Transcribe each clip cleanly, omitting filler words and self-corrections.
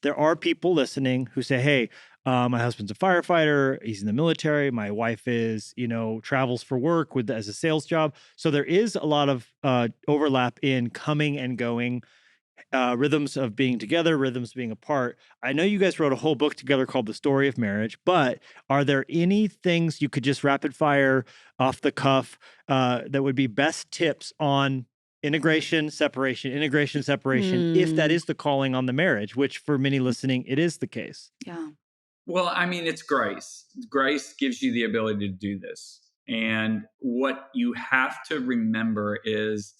there are people listening who say, hey, my husband's a firefighter. He's in the military. My wife is, travels for work as a sales job. So there is a lot of overlap in coming and going, rhythms of being together, rhythms being apart. I know you guys wrote a whole book together called The Story of Marriage, but are there any things you could just rapid fire off the cuff that would be best tips on integration, separation, if that is the calling on the marriage, which for many listening, it is the case? Yeah. Well, I mean, it's grace. Grace gives you the ability to do this. And what you have to remember is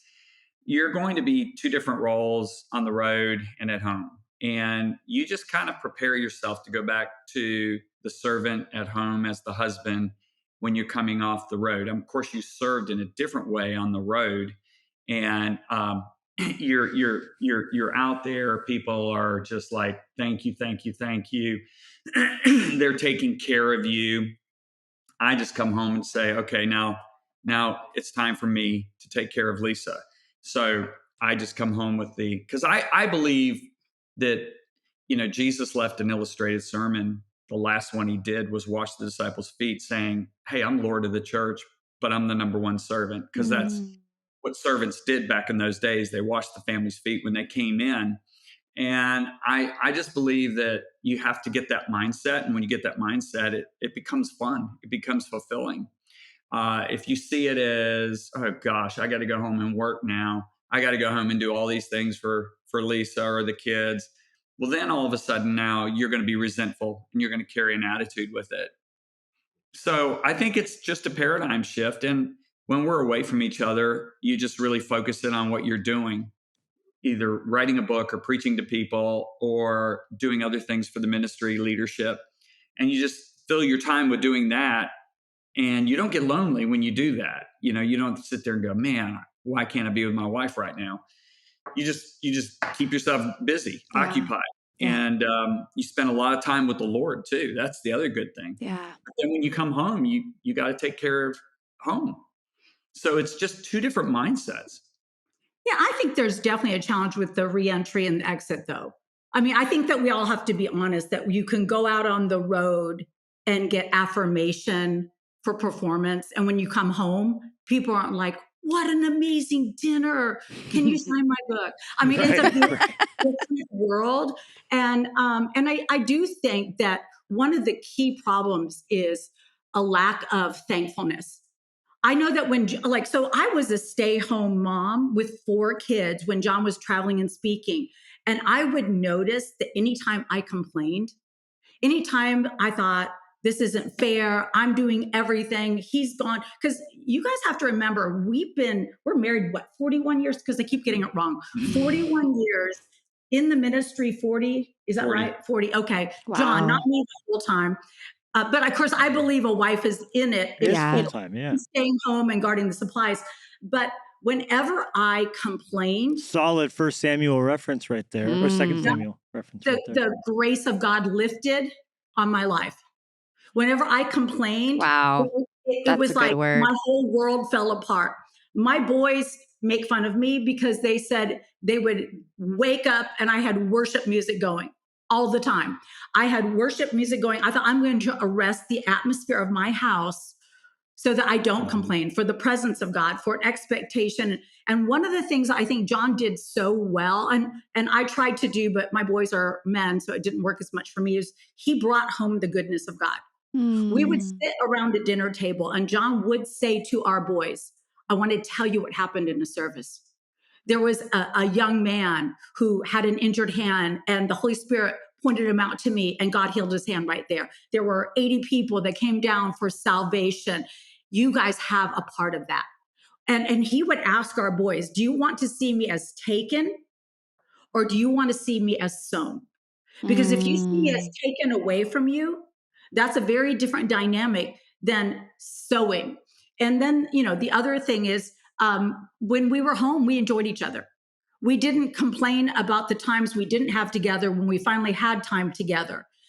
you're going to be two different roles on the road and at home. And you just kind of prepare yourself to go back to the servant at home as the husband when you're coming off the road. Of course, you served in a different way on the road. And you're out there. People are just like, thank you, thank you, thank you. They're taking care of you. I just come home and say, okay, now it's time for me to take care of Lisa. So I just come home with because I believe that, Jesus left an illustrated sermon. The last one he did was wash the disciples' feet, saying, hey, I'm Lord of the church, but I'm the number one servant, because that's what servants did back in those days. They washed the family's feet when they came in. And I just believe that you have to get that mindset. And when you get that mindset, it becomes fun. It becomes fulfilling. If you see it as, oh gosh, I got to go home and work now. I got to go home and do all these things for Lisa or the kids. Well, then all of a sudden now you're going to be resentful and you're going to carry an attitude with it. So I think it's just a paradigm shift. And when we're away from each other, you just really focus in on what you're doing, either writing a book or preaching to people or doing other things for the ministry leadership. And you just fill your time with doing that. And you don't get lonely when you do that. You don't sit there and go, man, why can't I be with my wife right now? You just keep yourself busy, occupied. And you spend a lot of time with the Lord too. That's the other good thing. Yeah. But then when you come home, you got to take care of home. So it's just two different mindsets. Yeah, I think there's definitely a challenge with the reentry and exit, though. I mean, I think that we all have to be honest that you can go out on the road and get affirmation for performance. And when you come home, people aren't like, what an amazing dinner. Can you sign my book? I mean, it's a different world. And I do think that one of the key problems is a lack of thankfulness. I know that so I was a stay-home mom with 4 kids when John was traveling and speaking. And I would notice that anytime I complained, anytime I thought, this isn't fair, I'm doing everything, he's gone. Because you guys have to remember, we're married, 41 years? Because I keep getting it wrong. 41 years in the ministry, 40, is that 40. Right? 40, okay. Wow. John, not me the whole time. But of course, I believe a wife is in it. Full time, staying home and guarding the supplies. But whenever I complained, solid 1 Samuel reference right there, or 2 Samuel reference right there. The grace of God lifted on my life. Whenever I complained, it was like my whole world fell apart. My boys make fun of me because they said they would wake up and I had worship music going all the time. I had worship music going. I thought, I'm going to arrest the atmosphere of my house so that I don't complain, for the presence of God, for an expectation. And one of the things I think John did so well, and I tried to do, but my boys are men, so it didn't work as much for me, is he brought home the goodness of God. We would sit around the dinner table and John would say to our boys, I want to tell you what happened in the service. There was a young man who had an injured hand and the Holy Spirit pointed him out to me and God healed his hand right there. There were 80 people that came down for salvation. You guys have a part of that. And he would ask our boys, do you want to see me as taken or do you want to see me as sown? Because if you see me as taken away from you, that's a very different dynamic than sowing. And then, the other thing is, when we were home, we enjoyed each other. We didn't complain about the times we didn't have together when we finally had time together.